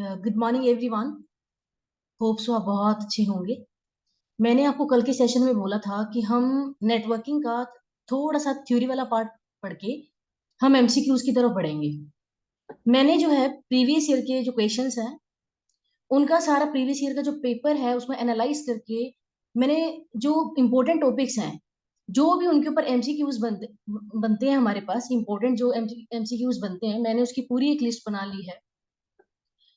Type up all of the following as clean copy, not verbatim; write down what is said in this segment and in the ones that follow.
Good morning everyone. Hope so आप बहुत अच्छे होंगे। मैंने आपको कल के सेशन में बोला था कि हम नेटवर्किंग का थोड़ा सा थ्योरी वाला पार्ट पढ़ के हम एमसीक्यूज की तरफ बढ़ेंगे। मैंने जो है प्रीवियस ईयर के जो क्वेश्चंस हैं उनका सारा प्रीवियस ईयर का जो पेपर है उसमें एनालाइज करके मैंने जो इम्पोर्टेंट टॉपिक्स हैं जो भी उनके ऊपर एमसीक्यूज बनते हैं हमारे पास इम्पोर्टेंट जो एमसीक्यूज बनते हैं मैंने उसकी पूरी एक लिस्ट बना ली है।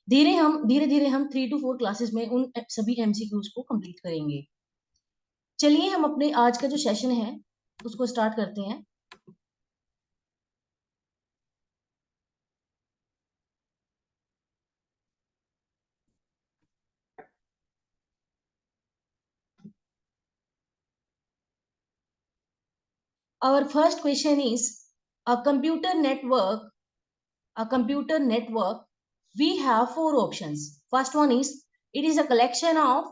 धीरे धीरे हम 3 to 4 क्लासेस में उन सभी एमसीक्यूज को कंप्लीट करेंगे। चलिए हम अपने आज का जो सेशन है उसको स्टार्ट करते हैं। Our first question is a computer network. A computer network, we have four options. First one is it is a collection of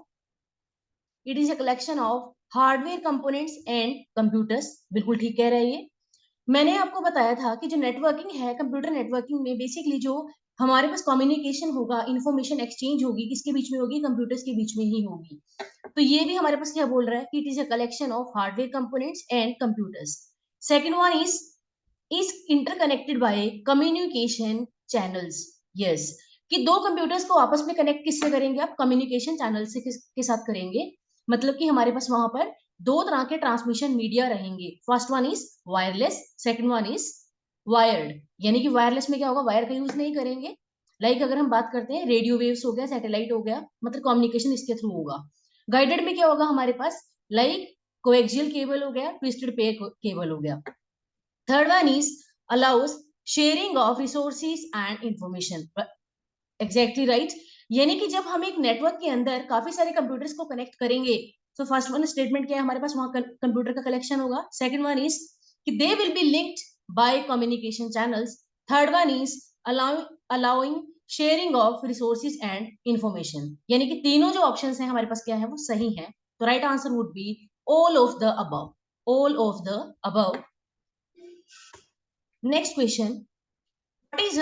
hardware components and computers. बिल्कुल ठीक कह रहे हैं ये। मैंने आपको बताया था कि जो नेटवर्किंग है कंप्यूटर नेटवर्किंग में बेसिकली जो हमारे पास कम्युनिकेशन होगा इंफॉर्मेशन एक्सचेंज होगी किसके बीच में होगी, कंप्यूटर्स के बीच में ही होगी। तो ये भी हमारे पास क्या बोल रहा है कि it is a collection of hardware components and computers. Second one is interconnected by communication channels. Yes, कि दो कंप्यूटर्स को आपस में कनेक्ट किससे करेंगे, आप कम्युनिकेशन चैनल से के साथ करेंगे। मतलब कि हमारे पास वहां पर दो तरह के ट्रांसमिशन मीडिया रहेंगे। First one is wireless, second one is wired. यानी कि वायरलेस में क्या होगा, वायर का यूज नहीं करेंगे। लाइक अगर हम बात करते हैं रेडियो वेव्स हो गया, सैटेलाइट हो गया, मतलब कम्युनिकेशन इसके थ्रू होगा। गाइडेड में क्या होगा हमारे पास, लाइक कोएक्सियल केबल हो गया, ट्विस्टेड पेयर केबल हो गया। Third one is allows sharing of resources and information. Exactly right. यानी कि जब हम एक नेटवर्क के अंदर काफी सारे कंप्यूटर्स को कनेक्ट करेंगे तो फर्स्ट वन स्टेटमेंट क्या है, हमारे पास वहां कंप्यूटर का कलेक्शन होगा। सेकंड वन इज कि they will be linked by communication channels. Third one is allowing sharing of resources and information. यानी कि तीनों जो ऑप्शंस हैं हमारे पास क्या है, वो सही है। तो right answer would be all of the above, all of the above. Next question, what is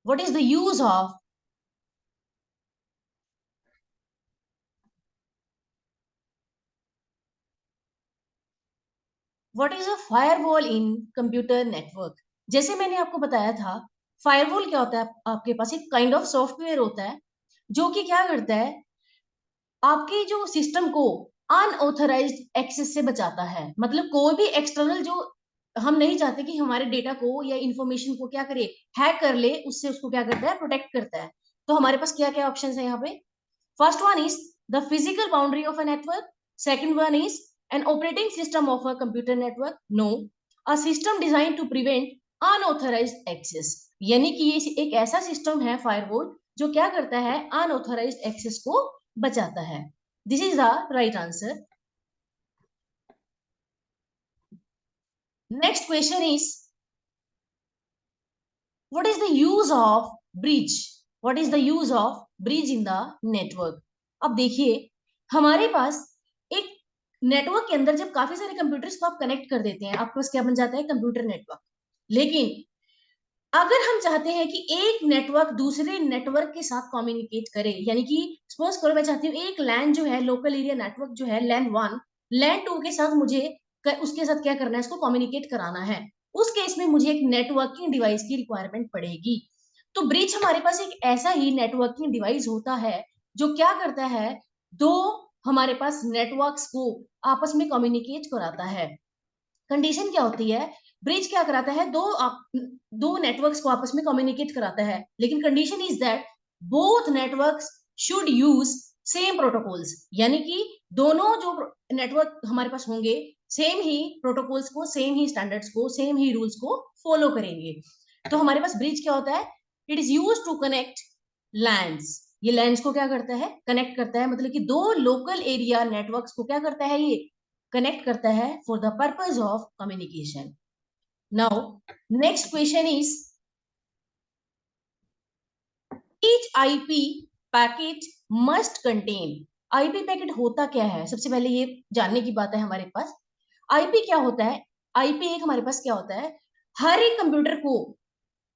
what is the use of what is a firewall in computer network। जैसे मैंने आपको बताया था फायरवॉल क्या होता है, आपके पास एक काइंड ऑफ सॉफ्टवेयर होता है जो कि क्या करता है, आपके जो सिस्टम को अनऑथराइज्ड एक्सेस से बचाता है। मतलब कोई भी एक्सटर्नल जो हम नहीं चाहते कि हमारे डेटा को या इंफॉर्मेशन को क्या करे, हैक कर ले, उससे उसको क्या करता है, प्रोटेक्ट करता है। तो हमारे पास क्या क्या ऑप्शन है यहाँ पे। First one is the physical boundary of a network. Second one is an operating system of a computer network. No, a system designed to prevent unauthorized access. यानी कि ये एक ऐसा सिस्टम है फायरवॉल जो क्या करता है, अनऑथराइज्ड एक्सेस को बचाता है। This is the right answer. Next question is what is the use of bridge, what is the use of bridge in the network। अब देखिए हमारे पास एक नेटवर्क के अंदर जब काफी सारे कंप्यूटर्स को आप कनेक्ट कर देते हैं आपके पास क्या बन जाता है, कंप्यूटर नेटवर्क। लेकिन अगर हम चाहते हैं कि एक नेटवर्क दूसरे नेटवर्क के साथ कम्युनिकेट करे, यानी कि सपोज करो मैं चाहती हूँ एक लैन जो है लोकल एरिया नेटवर्क जो है लैन 1 लैन 2 के साथ मुझे उसके साथ क्या करना है, इसको कम्युनिकेट कराना है। उस केस में मुझे एक नेटवर्किंग डिवाइस की रिक्वायरमेंट पड़ेगी। तो ब्रिज हमारे पास एक ऐसा ही नेटवर्किंग डिवाइस होता है जो क्या करता है, दो हमारे पास नेटवर्क्स को आपस में कम्युनिकेट कराता है। कंडीशन क्या होती है, ब्रिज क्या कराता है, दो नेटवर्क्स को आपस में कम्युनिकेट कराता है, लेकिन condition is that both networks should use same protocols. यानी कि दोनों जो नेटवर्क हमारे पास होंगे सेम ही प्रोटोकॉल्स को, सेम ही स्टैंडर्ड्स को, सेम ही रूल्स को फॉलो करेंगे। तो हमारे पास ब्रिज क्या होता है, it is use to connect LANs. ये लैंड्स को क्या करता है, कनेक्ट करता है। मतलब कि दो लोकल एरिया नेटवर्क्स को क्या करता है, ये कनेक्ट करता है for the purpose of communication. Now next question is each IP packet must contain. IP packet होता क्या है, सबसे पहले ये जानने की बात है हमारे पास। आईपी क्या होता है, आईपी एक हमारे पास क्या होता है, हर एक कंप्यूटर को,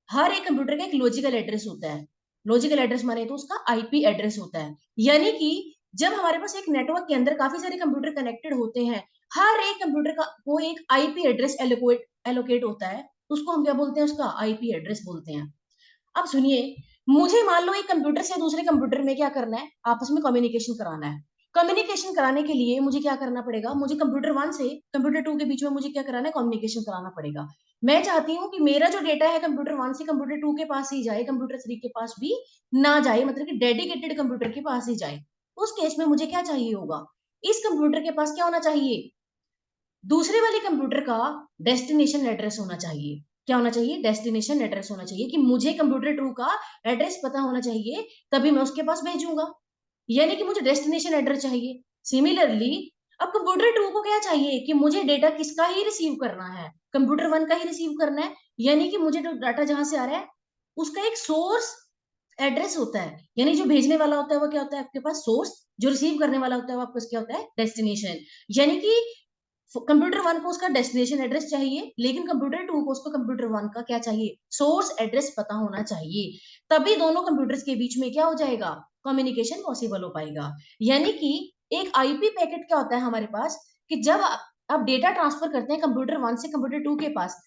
हर एक कंप्यूटर का एक लॉजिकल एड्रेस होता है। लॉजिकल एड्रेस माने तो उसका आईपी एड्रेस होता है। यानी कि जब हमारे पास एक नेटवर्क के अंदर काफी सारे कंप्यूटर कनेक्टेड होते हैं, हर एक कंप्यूटर का वो एक आईपी एड्रेस एलोकेट होता है, उसको हम क्या बोलते हैं, उसका आईपी एड्रेस बोलते हैं। अब सुनिए, मुझे मान लो एक कंप्यूटर से दूसरे कंप्यूटर में क्या करना है, आपस में कम्युनिकेशन कराना है। कम्युनिकेशन कराने के लिए मुझे क्या करना पड़ेगा, मुझे कंप्यूटर वन से कंप्यूटर टू के बीच में मुझे क्या कराना है, कम्युनिकेशन कराना पड़ेगा। मैं चाहती हूँ कि मेरा जो डेटा है कंप्यूटर वन से कंप्यूटर टू के पास ही जाए, कंप्यूटर थ्री के पास भी ना जाए, मतलब कि डेडिकेटेड कंप्यूटर के पास ही जाए। उस केस में मुझे क्या चाहिए होगा, इस कंप्यूटर के पास क्या होना चाहिए, दूसरे वाले कंप्यूटर का डेस्टिनेशन एड्रेस होना चाहिए। क्या होना चाहिए, डेस्टिनेशन एड्रेस होना चाहिए, कि मुझे कंप्यूटर टू का एड्रेस पता होना चाहिए, तभी मैं उसके पास भेजूंगा। यानी कि मुझे डेस्टिनेशन एड्रेस चाहिए। सिमिलरली अब कंप्यूटर टू को क्या चाहिए, कि मुझे डेटा किसका ही रिसीव करना है, कंप्यूटर वन का ही रिसीव करना है। यानी कि मुझे जो डाटा जहां से आ रहा है उसका एक सोर्स एड्रेस होता है। यानी जो भेजने वाला होता है वो क्या होता है आपके पास, सोर्स। जो रिसीव करने वाला होता है वो आपको क्या होता है, डेस्टिनेशन। यानी कि कंप्यूटर वन को उसका डेस्टिनेशन एड्रेस चाहिए, लेकिन कंप्यूटर टू को उसको कंप्यूटर वन का क्या चाहिए, सोर्स एड्रेस पता होना चाहिए। तभी दोनों कंप्यूटर्स के बीच में क्या हो जाएगा, कम्युनिकेशन पॉसिबल हो पाएगा। यानी कि एक आईपी पैकेट क्या होता है हमारे पास, कि जब आप डेटा ट्रांसफर करते हैं कंप्यूटर वन से कंप्यूटर टू के पास,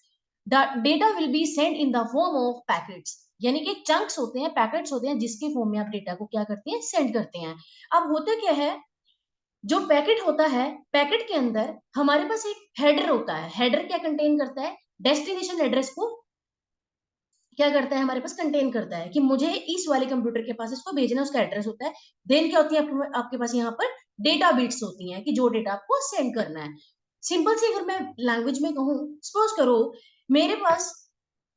data will be send in the form of packets. यानी कि चंक्स होते हैं, पैकेट्स होते हैं, जिसके फॉर्म में आप डेटा को क्या करते हैं, सेंड करते हैं। अब होता क्या है, जो पैकेट होता है, पैकेट के अंदर हमारे पास एक हेडर होता है। हेडर क्या कंटेन करता है, डेस्टिनेशन एड्रेस को क्या करता है, हमारे पास कंटेन करता है, कि मुझे इस वाले कंप्यूटर के पास इसको भेजना, उसका एड्रेस होता है। देन क्या होती है आपके पास यहाँ पर डेटा बिट्स होती हैं, कि जो डेटा आपको सेंड करना है। सिंपल सी अगर मैं लैंग्वेज में कहूँ, सपोज करो मेरे पास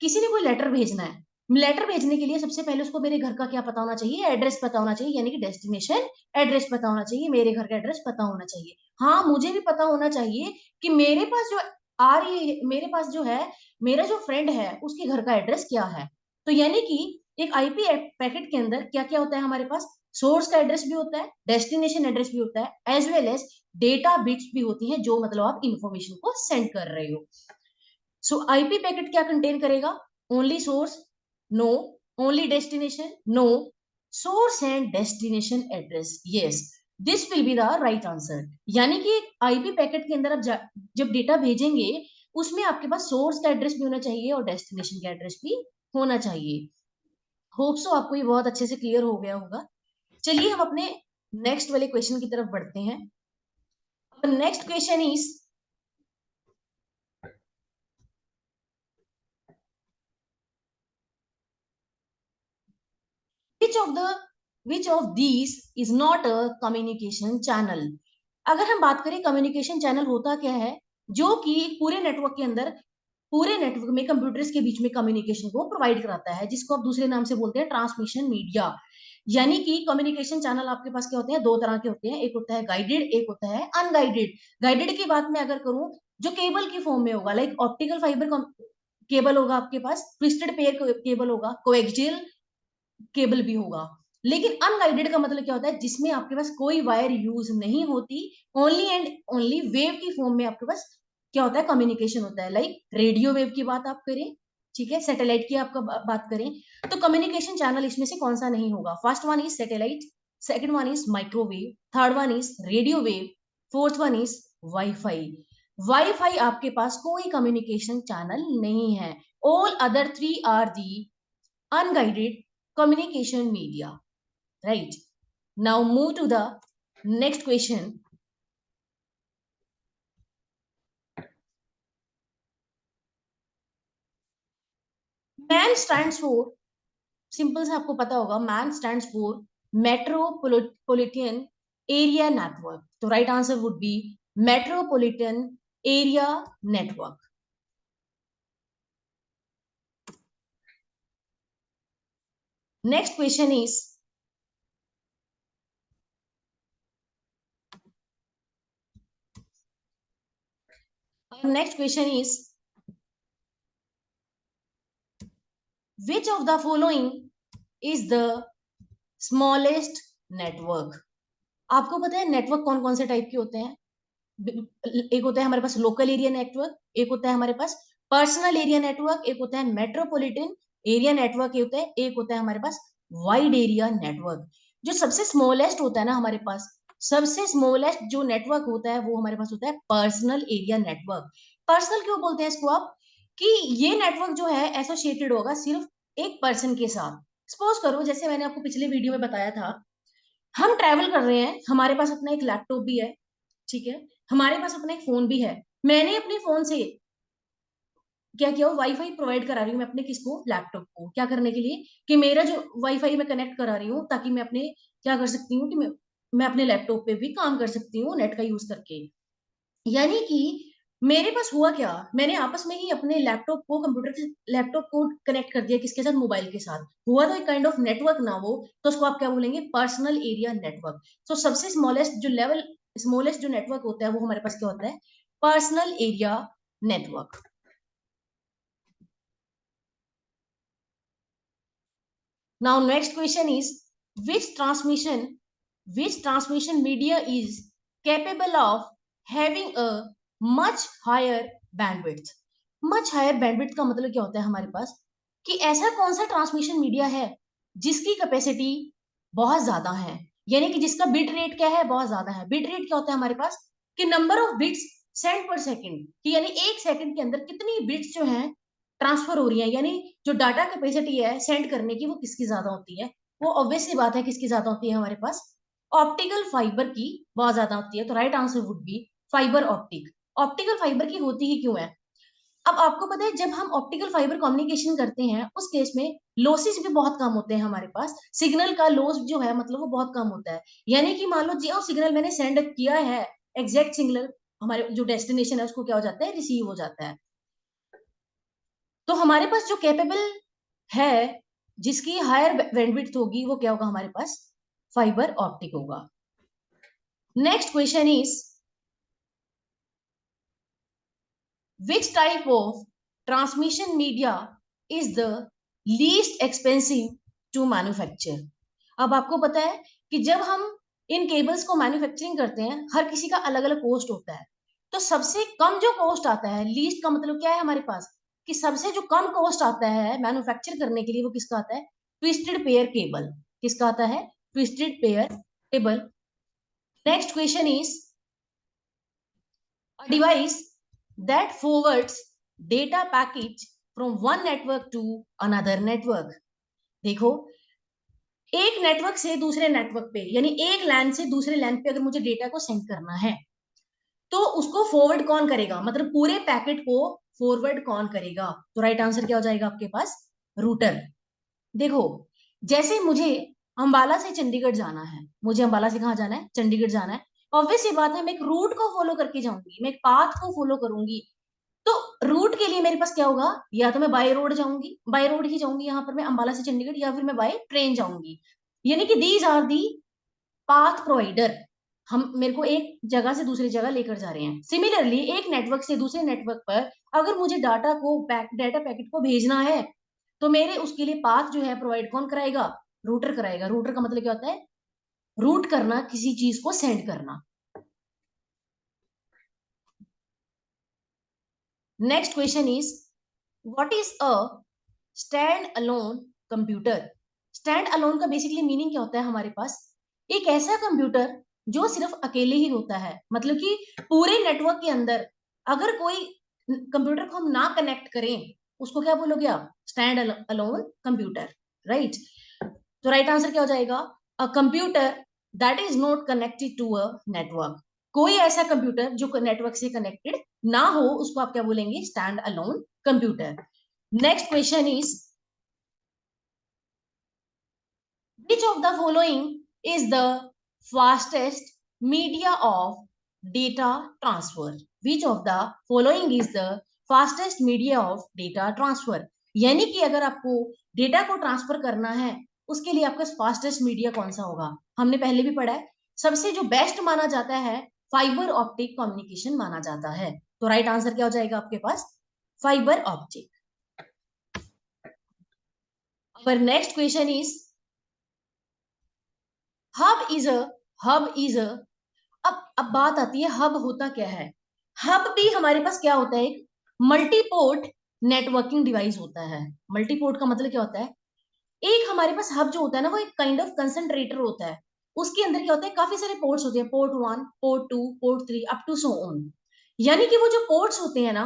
किसी ने कोई लेटर भेजना है। लेटर भेजने के लिए सबसे पहले उसको मेरे घर का क्या पता होना चाहिए, एड्रेस पता होना चाहिए, यानी कि डेस्टिनेशन एड्रेस पता होना चाहिए, मेरे घर का एड्रेस पता होना चाहिए। हाँ, मुझे भी पता होना चाहिए कि मेरे पास जो आ रही है, मेरे पास जो है, मेरा जो फ्रेंड है उसके घर का एड्रेस क्या है। तो यानी कि एक आईपी पैकेट के अंदर क्या क्या होता है हमारे पास, सोर्स का एड्रेस भी होता है, डेस्टिनेशन एड्रेस भी होता है, as well as data bits भी होती हैं, जो मतलब आप इंफॉर्मेशन को सेंड कर रहे हो। सो आईपी पैकेट क्या कंटेन करेगा, only source, no, only destination, no, source and destination address, yes, this will be the right answer. यानी कि आईपी पैकेट के अंदर आप जब डेटा भेजेंगे, उसमें आपके पास सोर्स का एड्रेस भी होना चाहिए और डेस्टिनेशन का एड्रेस भी होना चाहिए। होप सो आपको ये बहुत अच्छे से क्लियर हो गया होगा। चलिए हम अपने नेक्स्ट वाले क्वेश्चन की तरफ बढ़ते हैं। Next question is, which of the which of these is not a communication channel। अगर हम बात करें कम्युनिकेशन चैनल होता क्या है, जो कि पूरे नेटवर्क के अंदर, पूरे नेटवर्क में कंप्यूटर्स के बीच में कम्युनिकेशन को प्रोवाइड कराता है, जिसको आप दूसरे नाम से बोलते हैं ट्रांसमिशन मीडिया। यानी कि कम्युनिकेशन चैनल आपके पास क्या होते हैं, दो तरह के होते हैं, एक होता है गाइडेड, एक होता है अनगाइडेड। गाइडेड की बात मैं अगर करूं, जो केबल की फॉर्म में होगा, लाइक ऑप्टिकल फाइबर केबल होगा आपके पास, ट्विस्टेड पेयर केबल होगा, कोएक्सियल केबल भी होगा। लेकिन अनगाइडेड का मतलब क्या होता है, जिसमें आपके पास कोई वायर यूज नहीं होती, ओनली एंड ओनली वेव की फॉर्म में आपके पास क्या होता है, कम्युनिकेशन होता है। लाइक रेडियो वेव की बात आप करें, ठीक है, सैटेलाइट की आपका बात करें, तो कम्युनिकेशन चैनल इसमें से कौन सा नहीं होगा। First one is satellite, second one is microwave, third one is radio wave, fourth one is wifi. Wifi आपके पास कोई कम्युनिकेशन चैनल नहीं है। All other three are the unguided communication media, right? Now move to the next question. Man stands for, simple से आपको पता होगा, man stands for metropolitan area network, तो right answer would be metropolitan area network. Next question is, next question is, which of the following is the smallest network। आपको पता है network कौन कौन से टाइप के होते हैं, एक होता है हमारे पास लोकल एरिया नेटवर्क, एक होता है हमारे पास पर्सनल एरिया नेटवर्क, एक होता है मेट्रोपॉलिटन एरिया नेटवर्क, एक होता है हमारे पास वाइड एरिया नेटवर्क। जो सबसे स्मॉलेस्ट होता है ना हमारे पास, सबसे स्मॉलेस्ट जो नेटवर्क होता है वो हमारे पास होता है पर्सनल एरिया नेटवर्क। पर्सनल क्यों बोलते हैं इसको आप, कि ये नेटवर्क जो है एसोसिएटेड होगा सिर्फ एक पर्सन के साथ। सपोज करो, जैसे मैंने आपको पिछले वीडियो में बताया था, हम ट्रैवल कर रहे हैं, हमारे पास अपना एक लैपटॉप भी है, ठीक है, हमारे पास अपना एक फोन भी है। मैंने अपने फोन से क्या किया, वाईफाई प्रोवाइड करा रही हूँ मैं अपने किसको, लैपटॉप को, क्या करने के लिए, कि मेरा जो वाईफाई मैं कनेक्ट करा रही हूँ ताकि मैं अपने क्या कर सकती हूँ, कि मैं अपने लैपटॉप पे भी काम कर सकती हूँ नेट का यूज करके। यानी कि मेरे पास हुआ क्या, मैंने आपस में ही अपने लैपटॉप को कंप्यूटर लैपटॉप को कनेक्ट कर दिया, किसके साथ, मोबाइल के साथ। हुआ तो एक काइंड ऑफ नेटवर्क ना वो, तो उसको आप क्या बोलेंगे, पर्सनल एरिया नेटवर्क। तो सबसे स्मॉलेस्ट जो नेटवर्क होता है वो हमारे पास क्या होता है, personal area network. Now next question is, which transmission which transmission media is capable of having a much higher bandwidth? Much higher bandwidth का मतलब क्या होता है हमारे पास, कि ऐसा कौन सा ट्रांसमिशन मीडिया है जिसकी कैपेसिटी बहुत ज्यादा है, यानी कि जिसका बिट रेट क्या है, बहुत ज्यादा है। बिट रेट क्या होता है हमारे पास, कि नंबर ऑफ बिट्स सेंड पर सेकंड, कि यानी एक सेकंड के अंदर कितनी बिट्स जो है ट्रांसफर हो रही है, यानी जो डाटा कैपेसिटी है सेंड करने की वो किसकी ज्यादा होती है, वो ऑब्वियस सी बात है किसकी ज्यादा होती है हमारे पास, ऑप्टिकल फाइबर की बहुत ज्यादा होती है। तो right answer would B fibre optic. Optical fibre की होती ही क्यों है, अब आपको पता है जब हम ऑप्टिकल फाइबर कम्युनिकेशन करते हैं उस केस में लॉसेस भी बहुत कम होते हैं हमारे पास, सिग्नल का लॉस जो है मतलब वो बहुत कम होता है। यानी कि मान लो जो सिग्नल मैंने सेंड किया है, एग्जैक्ट सिग्नल हमारे जो डेस्टिनेशन है उसको क्या हो जाता है, रिसीव हो जाता है। तो हमारे पास जो कैपेबल है, जिसकी हायर बैंडविड्थ होगी, वो क्या होगा हमारे पास, फाइबर ऑप्टिक होगा। Next question is, which type of transmission media is the least expensive to manufacture? अब आपको पता है कि जब हम इन केबल्स को मैन्युफैक्चरिंग करते हैं हर किसी का अलग अलग कॉस्ट होता है। तो सबसे कम जो कॉस्ट आता है, लीस्ट का मतलब क्या है हमारे पास, कि सबसे जो कम कॉस्ट आता है मैन्युफैक्चर करने के लिए वो किसका आता है, ट्विस्टेड पेयर केबल। किसका आता है, twisted pair cable. Next question is, a device that forwards data package from one network to another network। देखो, एक नेटवर्क से दूसरे नेटवर्क पे, यानी एक लैन से दूसरे लैन पे अगर मुझे डेटा को सेंड करना है तो उसको फॉरवर्ड कौन करेगा, मतलब पूरे पैकेट को फॉरवर्ड कौन करेगा। तो राइट आंसर क्या हो जाएगा आपके पास, रूटर। देखो, जैसे मुझे अंबाला से चंडीगढ़ जाना है, मुझे अंबाला से कहाँ जाना है, चंडीगढ़ जाना है, ऑब्वियस ये बात है मैं एक रूट को फॉलो करके जाऊंगी, मैं एक पाथ को फॉलो करूंगी। तो रूट के लिए मेरे पास क्या होगा, या तो मैं बाय रोड जाऊंगी, बाय रोड ही जाऊंगी यहाँ पर मैं अंबाला से चंडीगढ़, या फिर मैं बाय ट्रेन जाऊंगी। यानी कि these are the path provider, हम मेरे को एक जगह से दूसरी जगह लेकर जा रहे हैं। सिमिलरली एक नेटवर्क से दूसरे नेटवर्क पर अगर मुझे डाटा पैकेट को भेजना है तो मेरे उसके लिए पाथ जो है प्रोवाइड कौन कराएगा, रूटर कराएगा। रूटर का मतलब क्या होता है, रूट करना, किसी चीज को सेंड करना। Next question is, what is a stand alone computer? Stand alone का बेसिकली मीनिंग क्या होता है हमारे पास, एक ऐसा कंप्यूटर जो सिर्फ अकेले ही होता है, मतलब कि पूरे नेटवर्क के अंदर अगर कोई कंप्यूटर को हम ना कनेक्ट करें उसको क्या बोलोगे आप, स्टैंड अलोन कंप्यूटर। राइट, तो राइट आंसर क्या हो जाएगा, a computer that is not connected to a network. कोई ऐसा कंप्यूटर जो नेटवर्क से कनेक्टेड ना हो उसको आप क्या बोलेंगे, stand alone computer. Next question is, which of the following is the fastest media of data transfer? Which of the following is the fastest media of data transfer? यानी कि अगर आपको डेटा को ट्रांसफर करना है उसके लिए आपका फास्टेस्ट मीडिया कौन सा होगा, हमने पहले भी पढ़ा है, सबसे जो बेस्ट माना जाता है फाइबर ऑप्टिक कम्युनिकेशन माना जाता है। तो राइट आंसर क्या हो जाएगा आपके पास, fibre optic. Our next question is, hub is a hub is a अब बात आती है हब होता क्या है। हब भी हमारे पास क्या होता है, एक मल्टीपोर्ट नेटवर्किंग डिवाइस होता है। मल्टीपोर्ट का मतलब क्या होता है, एक हमारे पास हब जो होता है ना, वो एक काइंड ऑफ कंसंट्रेटर होता है। उसके अंदर क्या होता है, काफी सारे पोर्ट्स होते हैं, port 1, port 2, port 3, up to so on. यानी कि वो जो पोर्ट्स होते हैं ना,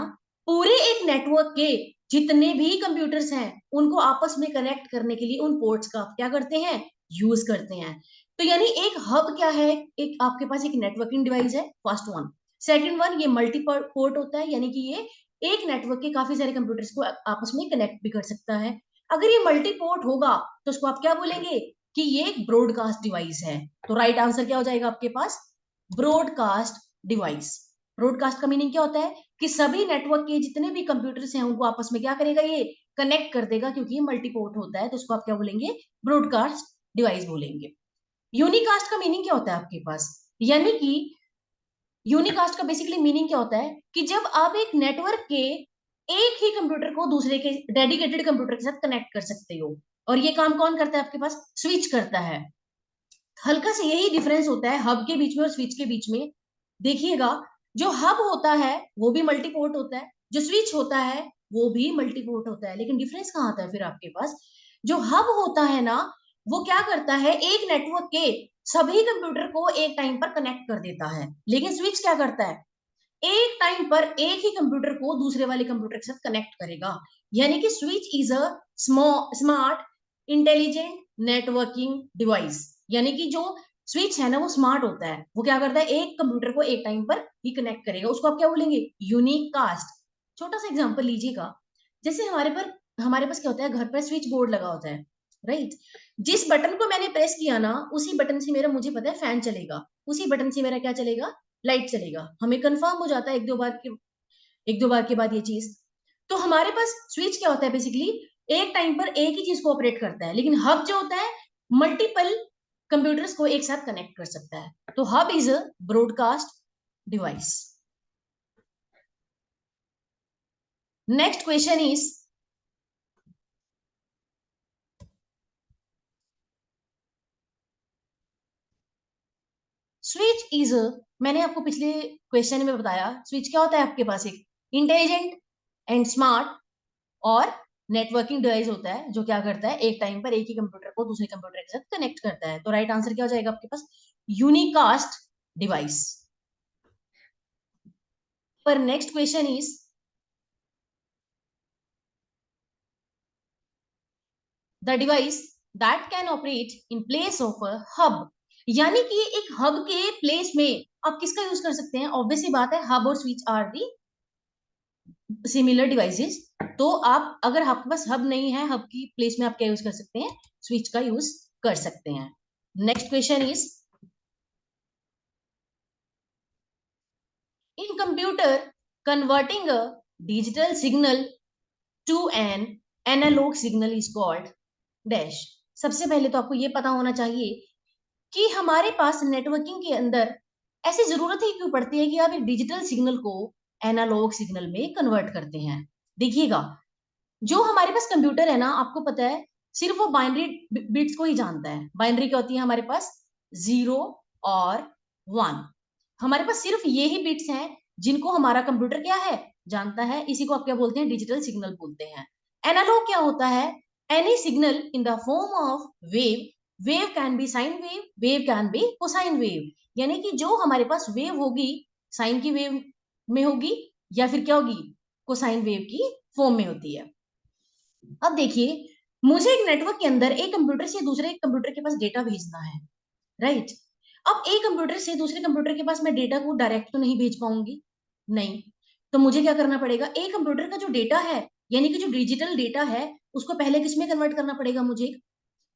पूरे एक नेटवर्क के जितने भी कंप्यूटर्स हैं उनको आपस में कनेक्ट करने के लिए उन पोर्ट्स का क्या करते हैं, यूज करते हैं। तो यानी एक हब क्या है, एक आपके पास एक नेटवर्किंग डिवाइस है, फर्स्ट वन। सेकंड वन, ये मल्टी पोर्ट होता है, यानी कि ये एक नेटवर्क के काफी सारे कंप्यूटर्स को आपस में कनेक्ट भी कर सकता है। अगर ये मल्टी पोर्ट होगा तो उसको आप क्या बोलेंगे कि ये एक ब्रॉडकास्ट डिवाइस है। तो राइट आंसर क्या हो जाएगा आपके पास, ब्रॉडकास्ट डिवाइस। ब्रॉडकास्ट का मीनिंग क्या होता है कि सभी नेटवर्क के जितने भी कंप्यूटर्स हैं उनको आपस में क्या करेगा, ये कनेक्ट कर देगा। क्योंकि ये मल्टीपोर्ट होता है तो उसको आप क्या बोलेंगे, ब्रॉडकास्ट डिवाइस बोलेंगे। यूनिकास्ट का मीनिंग क्या होता है आपके पास, यानी कि यूनिकास्ट का बेसिकली मीनिंग क्या होता है कि जब आप एक नेटवर्क के एक ही कंप्यूटर को दूसरे के डेडिकेटेड कंप्यूटर के साथ कनेक्ट कर सकते हो। और ये काम कौन करता है आपके पास, स्विच करता है। हल्का से यही डिफरेंस होता है हब के बीच में और स्विच के बीच में। देखिएगा, जो हब होता है वो भी मल्टीपोर्ट होता है, जो स्विच होता है वो भी मल्टीपोर्ट होता है। लेकिन डिफरेंस कहाँ आता है फिर आपके पास, जो हब होता है ना, वो क्या करता है, एक नेटवर्क के सभी कंप्यूटर को एक टाइम पर कनेक्ट कर देता है। लेकिन स्विच क्या करता है, एक टाइम पर एक ही कंप्यूटर को दूसरे वाले कंप्यूटर के साथ कनेक्ट करेगा। यानी कि switch is a smart intelligent networking device. यानी कि जो स्विच है ना, वो स्मार्ट होता है, वो क्या करता है, एक कंप्यूटर को एक टाइम पर ही कनेक्ट करेगा। उसको आप क्या बोलेंगे, यूनिक कास्ट। छोटा सा एग्जांपल लीजिएगा, जैसे हमारे पास क्या होता है, घर पर स्विच बोर्ड लगा होता है, राइट। जिस बटन को मैंने प्रेस किया ना, उसी बटन से मेरा, मुझे पता है, फैन चलेगा, उसी बटन से मेरा क्या चलेगा, लाइट चलेगा। हमें कंफर्म हो जाता है एक दो बार के बाद ये चीज। तो हमारे पास स्विच क्या होता है, बेसिकली एक टाइम पर एक ही चीज को ऑपरेट करता है। लेकिन हब जो होता है, मल्टीपल कंप्यूटर्स को एक साथ कनेक्ट कर सकता है। तो hub is a broadcast device. Next question is, switch is a, मैंने आपको पिछले क्वेश्चन में बताया, स्विच क्या होता है आपके पास, एक इंटेलिजेंट एंड स्मार्ट और नेटवर्किंग डिवाइस होता है, जो क्या करता है, एक टाइम पर एक ही कंप्यूटर को दूसरे कंप्यूटर के साथ कनेक्ट करता है। तो राइट आंसर क्या हो जाएगा आपके पास, यूनिकास्ट डिवाइस। पर next question is, the device that can operate in place of a hub. यानी कि एक हब के प्लेस में आप किसका यूज कर सकते हैं, ऑब्वियसली बात है, हब और switch are the similar devices. तो आप, अगर आपके पास हब नहीं है, हब की प्लेस में आप क्या यूज कर सकते हैं, स्विच का यूज कर सकते हैं। Next question is, in computer, converting a digital signal to an analog signal is called dash। सबसे पहले तो आपको ये पता होना चाहिए कि हमारे पास नेटवर्किंग के अंदर ऐसी जरूरत ही क्यों पड़ती है कि आप एक डिजिटल सिग्नल को एनालॉग सिग्नल में कन्वर्ट करते हैं। देखिएगा, जो हमारे पास कंप्यूटर है ना, आपको पता है, सिर्फ वो बाइनरी बिट्स को ही जानता है। बाइनरी क्या होती है हमारे पास, 0 और 1। हमारे पास सिर्फ ये ही बिट्स हैं जिनको हमारा कंप्यूटर क्या है, जानता है। इसी को आप क्या बोलते हैं, डिजिटल सिग्नल बोलते हैं। एनालॉग क्या होता है, any signal in the form of wave. Wave can be sine wave, wave can be cosine wave. यानी कि जो हमारे पास वेव होगी, साइन की वेव में होगी, या फिर क्या होगी, कोसाइन वेव की फॉर्म में होती है। अब देखिए, मुझे एक नेटवर्क के अंदर एक कंप्यूटर से दूसरे कंप्यूटर के पास डेटा भेजना है, राइट। अब एक कंप्यूटर से दूसरे कंप्यूटर के पास मैं डेटा को डायरेक्ट तो नहीं भेज पाऊंगी, नहीं। तो मुझे क्या करना पड़ेगा, एक कंप्यूटर का जो डेटा है, यानी कि जो डिजिटल डेटा है, उसको पहले किस में कन्वर्ट करना पड़ेगा, मुझे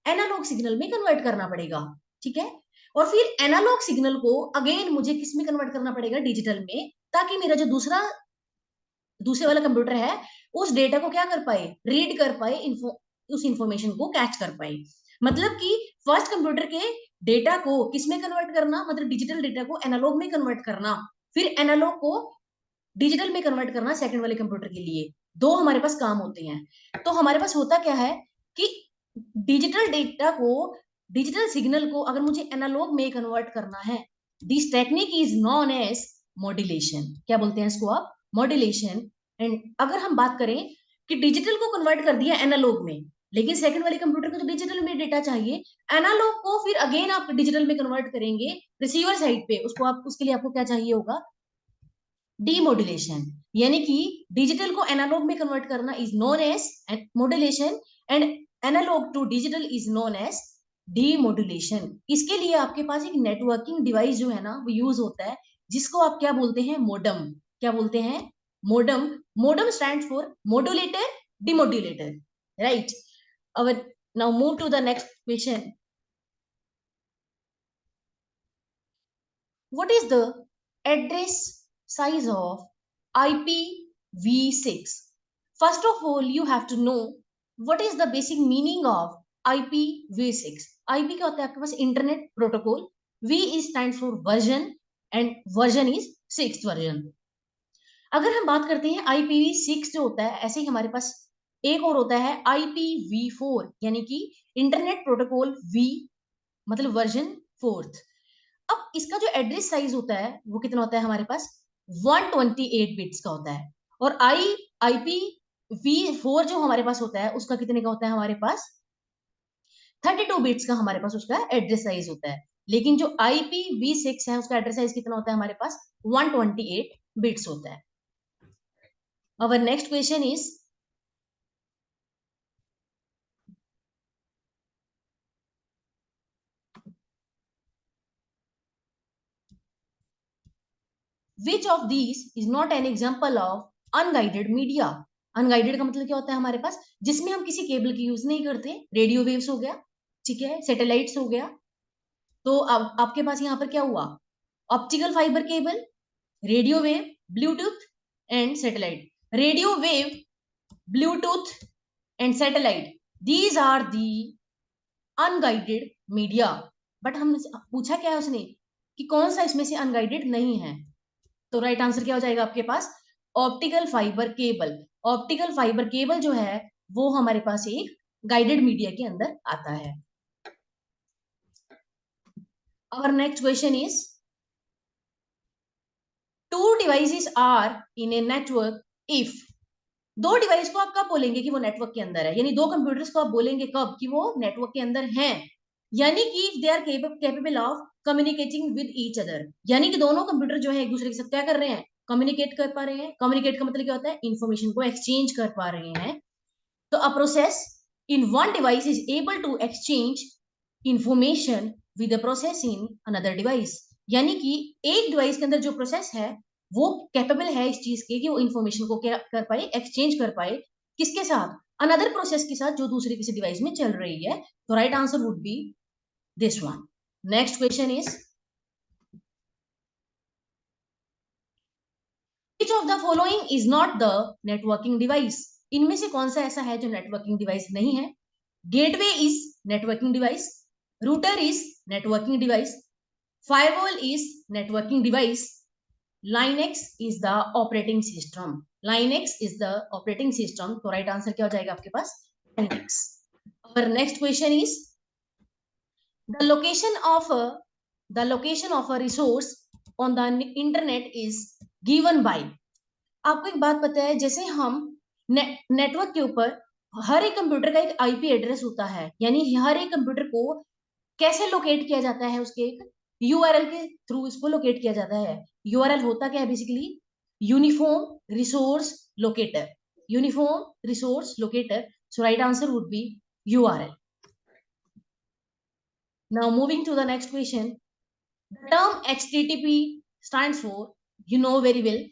एनालॉग सिग्नल में कन्वर्ट करना पड़ेगा, ठीक है। और फिर एनालॉग सिग्नल को अगेन मुझे किस में कन्वर्ट करना पड़ेगा, डिजिटल में, ताकि मेरा जो दूसरे वाला कंप्यूटर है उस डेटा को क्या कर पाए, रीड कर पाए, उस इंफॉर्मेशन को कैच कर पाए। मतलब कि फर्स्ट कंप्यूटर के डेटा को किस में कन्वर्ट करना, मतलब डिजिटल डेटा को एनालॉग में कन्वर्ट करना, फिर एनालॉग को डिजिटल में कन्वर्ट करना सेकंड वाले कंप्यूटर के लिए। दो हमारे पास काम होते हैं। तो हमारे पास होता क्या है कि डिजिटल डेटा को, डिजिटल सिग्नल को अगर मुझे एनालॉग में कन्वर्ट करना है, this technique is known as modulation. क्या बोलते हैं इसको आप? मॉड्यूलेशन। एंड अगर हम बात करें कि डिजिटल को कन्वर्ट कर दिया एनालॉग में, लेकिन सेकंड वाले कंप्यूटर को तो डिजिटल में डेटा चाहिए, एनालॉग को फिर अगेन आप डिजिटल में कन्वर्ट करेंगे रिसीवर साइड पे, उसको आप उसके लिए आपको क्या चाहिए होगा? डीमॉड्यूलेशन। यानी कि डिजिटल को एनालॉग में कन्वर्ट करना is known as modulation, and analog to digital is known as demodulation. इसके लिए आपके पास एक नेटवर्किंग डिवाइस जो है ना वो यूज होता है, जिसको आप क्या बोलते हैं? मोडम। क्या बोलते हैं? Modem. Modem stand for modulator, demodulator, right? Our now move to the next question. What is the address size of IPv6? First of all, you have to know what is the basic meaning of IPv6. IP क्या होता है आपके पास? Internet protocol. V is stands for version and version is sixth version. अगर हम बात करते हैं IPv6 जो होता है, ऐसे ही हमारे पास एक और होता है IPv4, यानी कि इंटरनेट प्रोटोकॉल V, मतलब वर्जन फोर्थ। अब इसका जो एड्रेस साइज होता है वो कितना होता है हमारे पास? 128 बिट्स का होता है। और IPv4 जो हमारे पास होता है उसका कितने का होता है हमारे पास? 32 बिट्स का हमारे पास उसका एड्रेस साइज होता है। लेकिन जो IPv6 है उसका एड्रेस साइज कितना होता है हमारे पास? 128 बिट्स होता है। Our next question is, which of these is not an example of unguided media? Unguided का मतलब क्या होता है हमारे पास? जिसमें हम किसी केबल की यूज नहीं करते। रेडियो वेव्स हो गया, ठीक है, सैटेलाइट्स हो गया। तो अब आपके पास यहाँ पर क्या हुआ? Optical fibre cable, radio wave, bluetooth and satellite. Radio wave, bluetooth and satellite, these are the unguided media. But हम पूछा क्या है उसने कि कौन सा इसमें से अनगाइडेड नहीं है? तो राइट आंसर क्या हो जाएगा आपके पास? Optical fibre cable. Optical fibre cable जो है वो हमारे पास एक गाइडेड मीडिया के अंदर आता है। Our next question is, two devices are in a network if। दो डिवाइस को आप कब बोलेंगे कि वो नेटवर्क के अंदर है? यानी दो कंप्यूटर्स को आप बोलेंगे कब कि वो नेटवर्क के अंदर हैं? यानी कि if they are capable of communicating with each other, यानी कि दोनों कंप्यूटर जो है एक दूसरे के साथ क्या कर रहे हैं? कम्युनिकेट कर पा रहे हैं। कम्युनिकेट का मतलब क्या होता है? इंफॉर्मेशन को एक्सचेंज कर पा रहे हैं। तो a process in one device is able to exchange information with a process in another device. यानी कि एक डिवाइस के अंदर जो प्रोसेस है वो कैपेबल है इस चीज के कि वो इंफॉर्मेशन को क्या कर पाए? एक्सचेंज कर पाए। किसके साथ? अनदर प्रोसेस के साथ जो दूसरी किसी डिवाइस में चल रही है। तो right answer would B this one. Next question is, which of the following is not the networking device? इनमें से कौन सा ऐसा है जो नेटवर्किंग डिवाइस नहीं है? Gateway is networking device, router is networking device, firewall is networking device, Linux is the operating system. Linux is the operating system. तो राइट आंसर क्या हो जाएगा आपके पास? लाइनेक्स। और next question is, the location of a resource on the internet is given by. आपको एक बात पता है, जैसे हम नेटवर्क के ऊपर हर एक कंप्यूटर का एक आईपी एड्रेस होता है, यानी हर एक कंप्यूटर को कैसे लोकेट किया जाता है? उसके एक यूआरएल के थ्रू इसको लोकेट किया जाता है। यूआरएल होता क्या है basically? Uniform resource locator. Uniform resource locator. So right answer would be URL. Now moving to the next question. The term HTTP stands for, you know very well,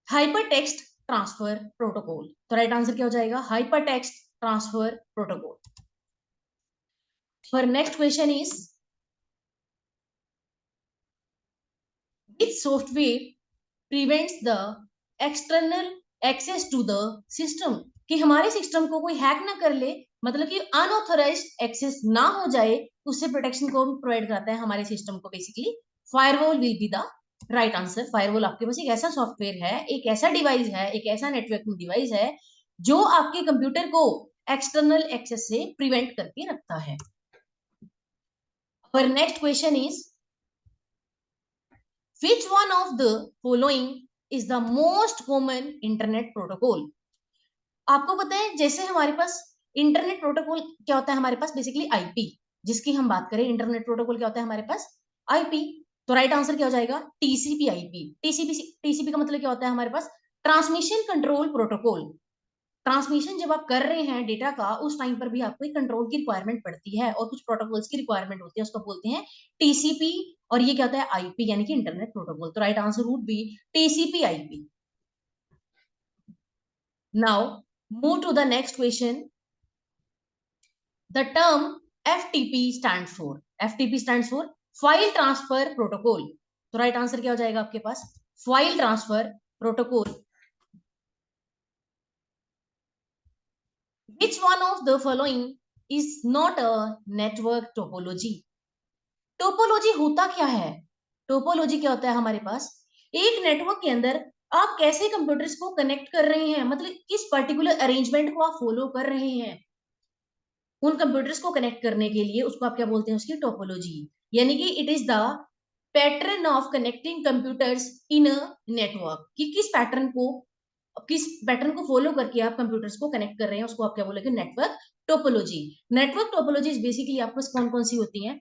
hyper text transfer protocol. तो right answer क्या हो जाएगा? Hyper text transfer protocol. For next question is, which software prevents the external access to the system? कि हमारे system को कोई hack ना कर ले, मतलब कि अनऑथराइज्ड एक्सेस ना हो जाए, उससे प्रोटेक्शन को प्रोवाइड करता है हमारे सिस्टम को basically. Firewall will be the right answer. Firewall आपके पास एक ऐसा सॉफ्टवेयर है, एक ऐसा डिवाइस है, एक ऐसा नेटवर्किंग डिवाइस है जो आपके कंप्यूटर को एक्सटर्नल एक्सेस से प्रिवेंट करके रखता है। Our next question is, Which one of the following is the most common internet protocol? आपको पता है जैसे हमारे पास इंटरनेट प्रोटोकॉल क्या होता है, हमारे पास बेसिकली आईपी, जिसकी हम बात करें इंटरनेट प्रोटोकॉल क्या होता है हमारे पास आईपी। तो राइट आंसर क्या हो जाएगा, टीसीपी आईपी। टीसीपी टीसीपी का मतलब क्या होता है हमारे पास, ट्रांसमिशन कंट्रोल प्रोटोकॉल। ट्रांसमिशन जब आप कर रहे हैं डेटा का, उस टाइम पर भी आपको एक कंट्रोल की रिक्वायरमेंट पड़ती है और कुछ प्रोटोकॉल्स की रिक्वायरमेंट होती है, उसको बोलते हैं टीसीपी। और ये क्या होता है, आईपी यानी कि इंटरनेट प्रोटोकॉल। तो right answer would be TCP IP. Now move to the next question. The term FTP stands for, FTP stands for File Transfer Protocol. तो राइट आंसर क्या हो जाएगा आपके पास, file transfer protocol. Which one of the following is not a network topology? Topology होता क्या है, topology क्या होता है हमारे पास, एक नेटवर्क के अंदर आप कैसे कंप्यूटर्स को कनेक्ट कर रहे हैं, मतलब किस पर्टिकुलर अरेंजमेंट को आप फॉलो कर रहे हैं उन कंप्यूटर्स को कनेक्ट करने के लिए, उसको आप क्या बोलते हैं, उसकी टोपोलॉजी। यानी कि it is the pattern of connecting computers in a network, कि किस पैटर्न को फॉलो करके आप कंप्यूटर्स को कनेक्ट कर रहे हैं, उसको आप क्या बोलेंगे, network topology. Network topology basically आपको कौन कौन सी होती हैं,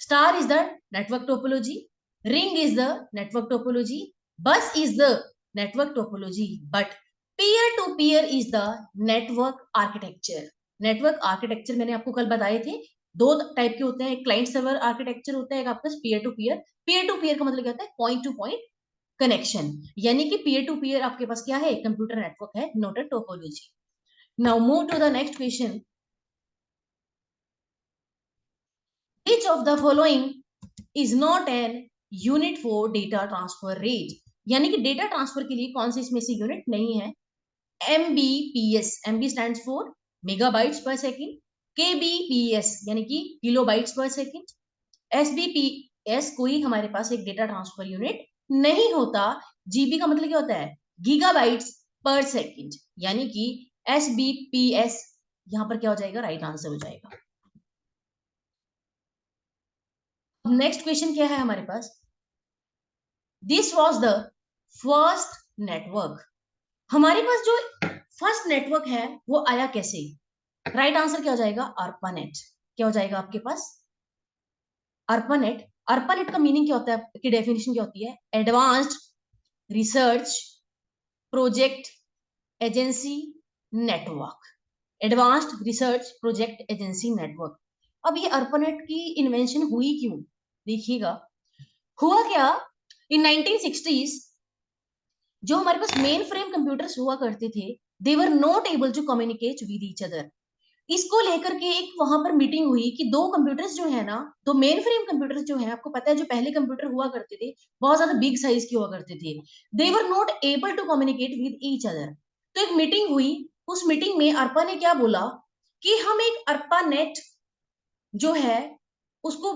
star is the network topology, ring is the network topology, bus is the network topology, but peer to peer is the network architecture. Network architecture मैंने आपको कल बताए थे, दो टाइप के होते हैं, एक क्लाइंट सर्वर आर्किटेक्चर होता है, एक आपका peer to peer. Peer to peer का मतलब क्या होता है, पॉइंट टू पॉइंट कनेक्शन, यानी कि पीयर टू पीयर आपके पास क्या है, कंप्यूटर नेटवर्क है, not a topology. Now move to the next question. Which of the following is not an unit for data transfer rate? यानी कि डेटा ट्रांसफर के लिए कौन से इसमें से यूनिट नहीं है। MBPS, MB stands for megabytes पर सेकंड, KBPS यानी कि किलोबाइट्स पर सेकंड, SBPS कोई हमारे पास एक डेटा ट्रांसफर यूनिट नहीं होता। GB का मतलब क्या होता है, गीगाबाइट्स पर सेकंड, यानी कि SBPS यहां पर क्या हो जाएगा, राइट आंसर हो जाएगा। नेक्स्ट क्वेश्चन क्या है हमारे पास, this was the first network. हमारे पास जो फर्स्ट नेटवर्क है वो आया कैसे, राइट आंसर क्या हो जाएगा, अर्पानेट। क्या हो जाएगा आपके पास, अर्पानेट। अर्पानेट का मीनिंग क्या होता है, की डेफिनेशन क्या होती है, advanced research project agency network. Advanced research project agency network. अब ये अर्पानेट की इन्वेंशन हुई क्यों, देखिएगा हुआ क्या, इन 1960s जो हमारे पास मेन फ्रेम कंप्यूटर्स हुआ करते थे, they were not able to communicate with each other. इसको लेकर के एक वहां पर मीटिंग हुई कि दो कंप्यूटर्स जो है ना, दो मेन फ्रेम कंप्यूटर्स जो है, आपको पता है जो पहले कंप्यूटर हुआ करते थे बहुत ज्यादा बिग साइज के हुआ करते थे, they were not able to communicate with each other. तो एक मीटिंग हुई, उस मीटिंग में अर्पा ने क्या बोला कि हम एक अर्पा नेट जो है उसको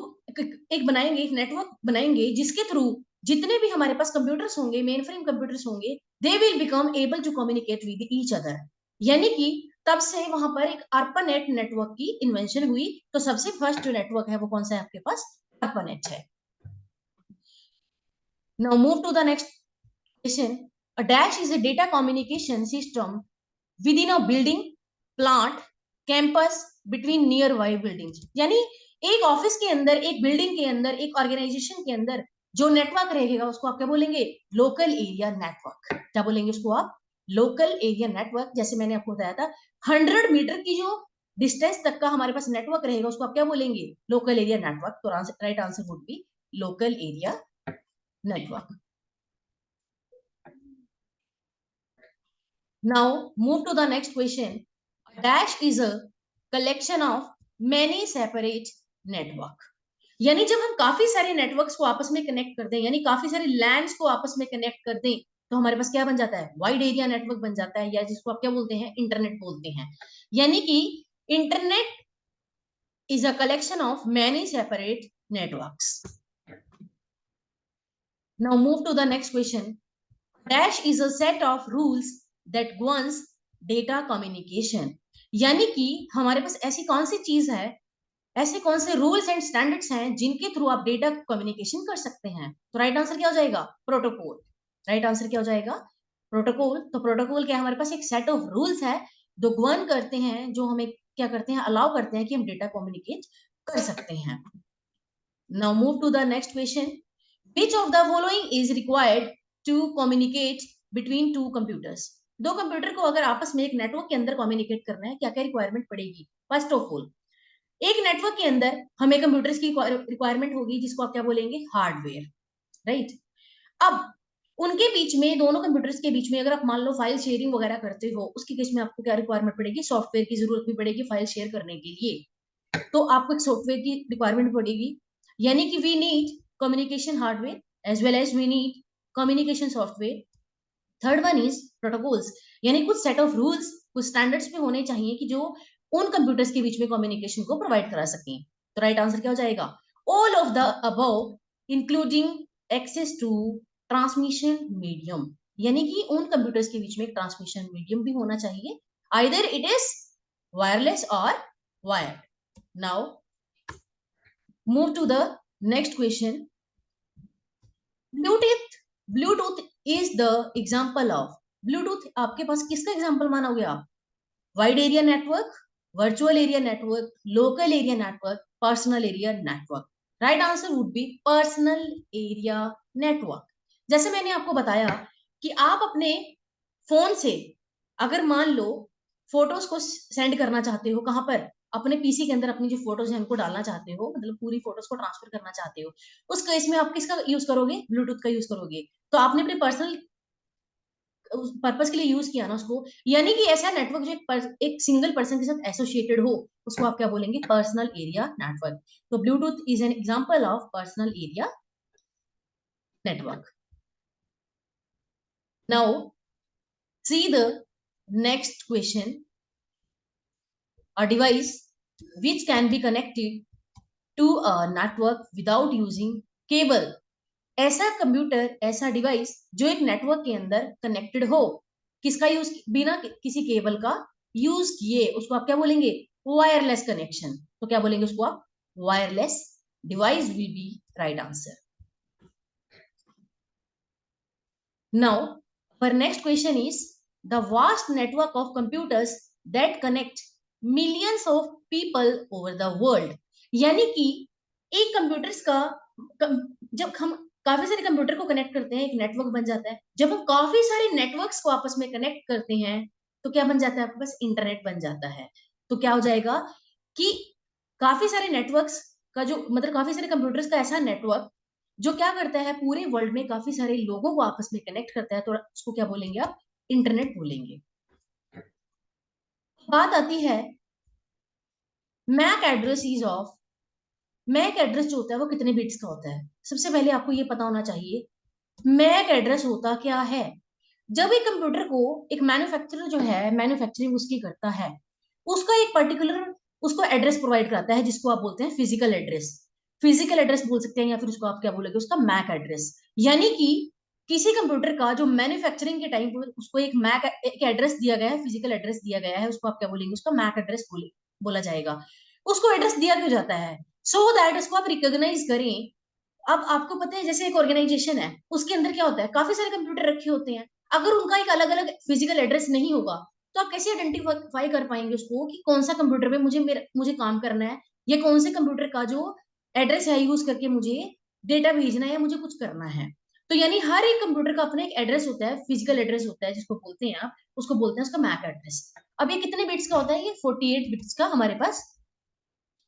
एक बनाएंगे, एक नेटवर्क बनाएंगे जिसके थ्रू जितने भी हमारे पास कंप्यूटर्स होंगे, मेन फ्रेम कंप्यूटर्स होंगे, they will become able to communicate with each other. यानी कि तब से वहां पर एक अर्पानेट नेटवर्क की इन्वेंशन हुई। तो सबसे फर्स्ट जो नेटवर्क है वो कौन सा है आपके पास, अर्पानेट है। Now move to the next question. A dash is a data communication system within a building, plant, campus, between nearby buildings. यानी एक ऑफिस के अंदर, एक बिल्डिंग के अंदर, एक ऑर्गेनाइजेशन के अंदर जो नेटवर्क रहेगा उसको आप क्या बोलेंगे, लोकल एरिया नेटवर्क। क्या बोलेंगे उसको आप, लोकल एरिया नेटवर्क। जैसे मैंने आपको बताया था 100 मीटर की जो डिस्टेंस तक का हमारे पास नेटवर्क रहेगा उसको आप क्या बोलेंगे, लोकल एरिया नेटवर्क। तो right answer would B local area network. Now move to the next question. A dash is a collection of many separate network. यानी जब हम काफी सारे नेटवर्क्स को आपस में कनेक्ट कर दें, यानी काफी सारे लैंड्स को आपस में कनेक्ट कर दें, तो हमारे पास क्या बन जाता है, वाइड एरिया नेटवर्क बन जाता है, या जिसको आप क्या बोलते हैं, इंटरनेट बोलते हैं। यानी कि internet is a collection of many separate networks. Now move to the next question. Dash is a set of rules that governs data communication. यानी कि हमारे पास ऐसी कौन सी चीज है, ऐसे कौन से रूल्स एंड स्टैंडर्ड्स हैं जिनके थ्रू आप डेटा कम्युनिकेशन कर सकते हैं? तो राइट आंसर क्या हो जाएगा? प्रोटोकॉल। राइट आंसर क्या हो जाएगा? प्रोटोकॉल। तो प्रोटोकॉल क्या है? हमारे पास एक सेट ऑफ रूल्स है जो गवर्न करते हैं, जो हमें क्या करते हैं, अलाउ करते हैं कि हम डेटा कम्युनिकेट कर सकते हैं। Now move to the next question. Which of the following is required to communicate between two computers? दो कंप्यूटर को अगर आपस में एक नेटवर्क के अंदर कम्युनिकेट करना है, क्या क्या रिक्वायरमेंट पड़ेगी? फर्स्ट ऑफ ऑल, एक नेटवर्क के अंदर हमें कंप्यूटर्स की रिक्वायरमेंट होगी जिसको आप क्या बोलेंगे? हार्डवेयर। राइट। अब उनके बीच में, दोनों कंप्यूटर्स के बीच में अगर आप मान लो फाइल शेयरिंग वगैरह करते हो, उसके केस में आपको क्या रिक्वायरमेंट पड़ेगी? सॉफ्टवेयर की जरूरत भी पड़ेगी फाइल शेयर करने के लिए। तो आपको एक सॉफ्टवेयर की रिक्वायरमेंट पड़ेगी, यानी कि we need communication hardware as well as we need communication software. Third one is protocols, यानी कुछ सेट ऑफ रूल्स, कुछ स्टैंडर्ड्स भी होने चाहिए कि जो उन कंप्यूटर्स के बीच में कम्युनिकेशन को प्रोवाइड करा सकें। तो राइट आंसर क्या हो जाएगा? All of the above including access to transmission medium, यानी कि उन कंप्यूटर्स के बीच में एक ट्रांसमिशन मीडियम भी होना चाहिए, आइदर इट इज वायरलेस और wired. Now move to the next question. Bluetooth, bluetooth is the example of, bluetooth आपके पास किसका एग्जाम्पल मानोगे आप? Wide area network, virtual area network, local area network, personal area network? Right answer would be personal area network. जैसे मैंने आपको बताया कि आप अपने फोन से अगर मान लो फोटोज को सेंड करना चाहते हो, कहां पर? अपने पीसी के अंदर अपनी जो फोटोज है उनको डालना चाहते हो, मतलब पूरी फोटोज को ट्रांसफर करना चाहते हो, उस केस में आप किसका यूज करोगे? ब्लूटूथ का यूज करोगे। तो आपने अपने पर्सनल पर्पस के लिए यूज किया ना उसको, यानी कि ऐसा नेटवर्क जो एक सिंगल पर्सन के साथ एसोसिएटेड हो, उसको आप क्या बोलेंगे? Personal area network. तो Bluetooth is an example of personal area network. Now see the next question. A device which can be connected to a network without using cable, ऐसा computer, ऐसा डिवाइस जो एक नेटवर्क के अंदर connected हो, किसका use? बिना किसी केबल का यूज किए, उसको आप क्या बोलेंगे? Wireless connection. तो क्या बोलेंगे उसको आप? Wireless device will be right answer. Now our next question is the vast network of computers that connect millions of people over the world, यानी कि एक कंप्यूटर्स का जब हम काफी सारे कंप्यूटर को कनेक्ट करते हैं, एक नेटवर्क बन जाता है। जब हम काफी सारे नेटवर्क्स को आपस में कनेक्ट करते हैं, तो क्या बन जाता है? आपके पास इंटरनेट बन जाता है। तो क्या हो जाएगा कि काफी सारे नेटवर्क्स का जो मतलब काफी सारे कंप्यूटर्स का ऐसा नेटवर्क जो क्या करता है, पूरे वर्ल्ड में काफी सारे लोगों को आपस में कनेक्ट करता है, तो उसको क्या बोलेंगे आप? इंटरनेट बोलेंगे। बात आती है MAC address is of, MAC address जो होता है वो कितने बिट्स का होता है? सबसे पहले आपको ये पता होना चाहिए मैक एड्रेस होता क्या है। जब एक कंप्यूटर को एक मैन्युफैक्चरर जो है, मैन्युफैक्चरिंग उसकी करता है, उसका एक पर्टिकुलर उसको एड्रेस प्रोवाइड कराता है जिसको आप बोलते हैं फिजिकल एड्रेस। फिजिकल एड्रेस बोल सकते हैं या फिर उसको आप क्या बोलेंगे? उसका मैक एड्रेस। यानी कि किसी कंप्यूटर का जो मैन्युफैक्चरिंग के टाइम पर उसको एक मैक एक एड्रेस दिया गया है, फिजिकल एड्रेस दिया गया है, उसको आप क्या बोलेंगे? उसका मैक एड्रेस बोला जाएगा। उसको एड्रेस दिया क्यों जाता है? सो दैट उसको आप रिकॉग्नाइज करें। अब आपको पता है जैसे एक ऑर्गेनाइजेशन है, उसके अंदर क्या होता है? काफी सारे कंप्यूटर रखे होते हैं। अगर उनका एक अलग अलग फिजिकल एड्रेस नहीं होगा, तो आप कैसे आइडेंटिफाई कर पाएंगे उसको कि कौन सा कंप्यूटर पे मुझे काम करना है, या कौन से कंप्यूटर का जो एड्रेस है यूज करके मुझे डेटा भेजना है या मुझे कुछ करना है? तो यानी हर एक कंप्यूटर का अपना एक एड्रेस होता है, फिजिकल एड्रेस होता है, जिसको बोलते हैं आप, उसको बोलते हैं उसका मैक एड्रेस। अब ये कितने बिट्स का होता है? ये 48 बिट्स का हमारे पास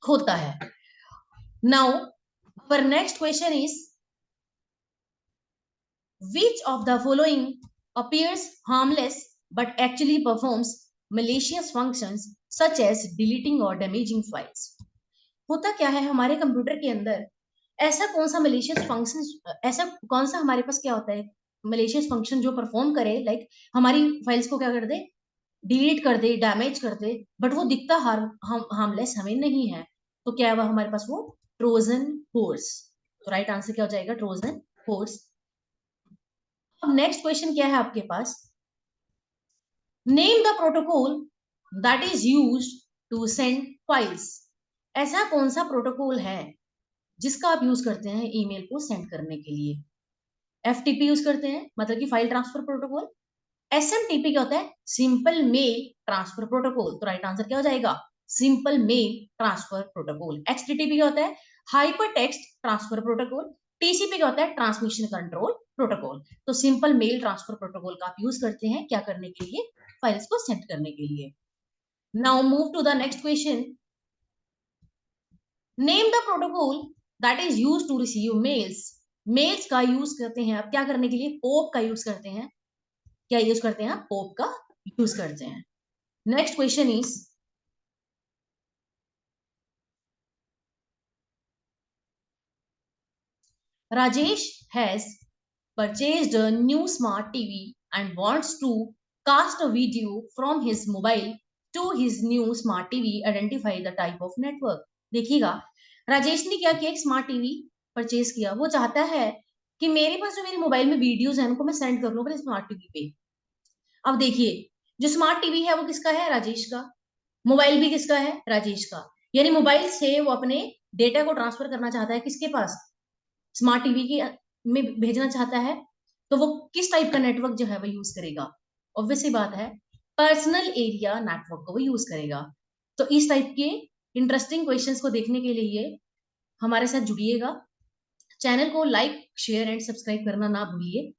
होता है। Now our next question is which of the following appears harmless but actually performs malicious functions such as deleting or damaging files? होता क्या है हमारे कंप्यूटर के अंदर? ऐसा कौन सा malicious फंक्शन, ऐसा कौन सा हमारे पास क्या होता है malicious फंक्शन जो परफॉर्म करे, लाइक हमारी फाइल्स को क्या कर दे? डिलीट कर दे, डैमेज कर दे, बट वो दिखता हार्मलेस हमें नहीं है। तो क्या है वह हमारे पास? वो ट्रोजन होर्स। तो राइट आंसर क्या हो जाएगा? Trojan horse. अब नेक्स्ट क्वेश्चन क्या है आपके पास? Name the protocol that is used to send files. ऐसा कौन सा प्रोटोकॉल है जिसका आप यूज करते हैं ईमेल को सेंड करने के लिए? एफटीपी यूज करते हैं, मतलब कि फाइल ट्रांसफर प्रोटोकॉल। एसएमटीपी क्या होता है? Simple mail transfer protocol. तो राइट आंसर क्या हो जाएगा? Simple mail transfer protocol. HTTP क्या होता है? Hyper text transfer protocol. TCP क्या होता है? Transmission control protocol. तो सिंपल मेल ट्रांसफर प्रोटोकॉल का आप यूज करते हैं क्या करने के लिए? फाइल्स को सेंड करने के लिए। Now move to the next question. Name the protocol that is use to receive mails. Mails का यूज करते हैं आप क्या करने के लिए? पोप का यूज करते हैं। क्या यूज करते हैं? पोप का यूज करते हैं। Next question is, Rajesh has purchased a new smart TV and wants to cast a video from his mobile to his new smart TV. Identify the type of network. देखिएगा, राजेश ने क्या किया? एक smart TV purchase किया। वो चाहता है कि मेरे पास जो मेरे मोबाइल में वीडियोस हैं उनको मैं सेंड कर लूं अपने स्मार्ट टीवी पे। अब देखिए, जो स्मार्ट टीवी है वो किसका है? राजेश का। मोबाइल भी किसका है? राजेश का। यानी मोबाइल से वो अपने डेटा को ट्रांसफर करना चाहता है किसके पास? स्मार्ट टीवी की में भेजना चाहता है। तो वो किस टाइप का नेटवर्क जो है वो यूज करेगा? ऑब्वियस सी बात है, पर्सनल एरिया नेटवर्क को वो यूज करेगा। तो इस टाइप के इंटरेस्टिंग क्वेश्चंस को देखने के लिए हमारे साथ जुड़िएगा। चैनल को लाइक शेयर एंड सब्सक्राइब करना ना भूलिए।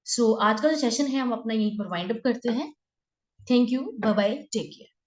सो आज का जो सेशन है हम अपना यहीं पर वाइंड अप करते हैं। Thank you, bye bye, take care.